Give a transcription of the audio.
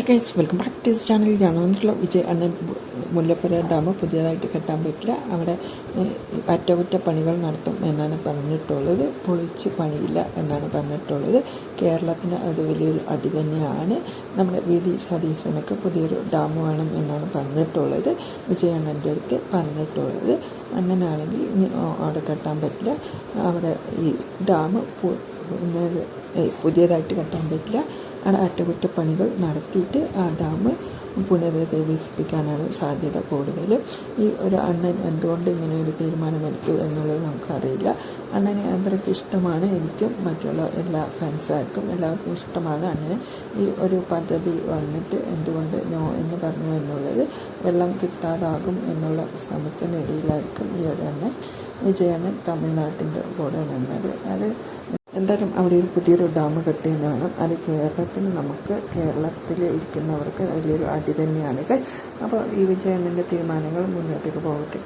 Hi guys, welcome back to this channel. ഞാൻ വന്നിട്ടുള്ള വിജയ് അണ്ണൻ മുല്ലപ്പെര dam പുതിയതായിട്ട് കെട്ടാൻ പറ്റില്ല, അവിടെ അറ്റകുറ്റപ്പണികൾ നടത്തും എന്നാണ് പറഞ്ഞിട്ടുള്ളത്. പൊളിച്ച് പണിയില്ല എന്നാണ് പറഞ്ഞിട്ടുള്ളത്. കേരളത്തിന് അത് വലിയൊരു അടി തന്നെയാണ്. നമ്മുടെ വി.ഡി. സതീശനൊക്കെ പുതിയൊരു ഡാം വേണം എന്നാണ് പറഞ്ഞിട്ടുള്ളത്. വിജയ് അണ്ണൻ്റെ അടുത്ത് പറഞ്ഞിട്ടുള്ളത്. അണ്ണനാണെങ്കിൽ അവിടെ കെട്ടാൻ പറ്റില്ല, അവിടെ ഈ ഡാം പുതിയതായിട്ട് കെട്ടാൻ പറ്റില്ല, അവിടെ അറ്റകുറ്റപ്പണികൾ നടത്തിയിട്ട് ആ ഡാം പുനരുദ്ധരിപ്പിക്കാനാണ് സാധ്യത കൂടുതൽ. ഈ ഒരു അണ്ണൻ എന്തുകൊണ്ട് ഇങ്ങനെ ഒരു തീരുമാനമെടുത്തു എന്നുള്ളത് നമുക്കറിയില്ല. അണ്ണനെ അത്രയ്ക്ക് ഇഷ്ടമാണ്, എനിക്കും മറ്റുള്ള എല്ലാ ഫാൻസുകാർക്കും എല്ലാവർക്കും ഇഷ്ടമാണ് അണ്ണന്. ഈ ഒരു പദ്ധതി വന്നിട്ട് എന്തുകൊണ്ട് നോ എന്ന് പറഞ്ഞു എന്നുള്ളത്, വെള്ളം കിട്ടാതാകും എന്നുള്ള ശ്രമത്തിനിടയിലായിരിക്കും ഈ ഒരു അണ്ണൻ വിജയണ്ണൻ തമിഴ്നാട്ടിൻ്റെ കൂടെ നിന്നത്. അത് എന്തായാലും അവിടെ ഒരു പുതിയൊരു ഡാം കെട്ടിയെന്ന് വേണം. അത് കേരളത്തിൽ ഇരിക്കുന്നവർക്ക് വലിയൊരു അടി തന്നെയാണ്. അപ്പോൾ ഈ വിജയണ്ണൻ്റെ തീരുമാനങ്ങൾ മുന്നോട്ടേക്ക് പോകട്ടെ.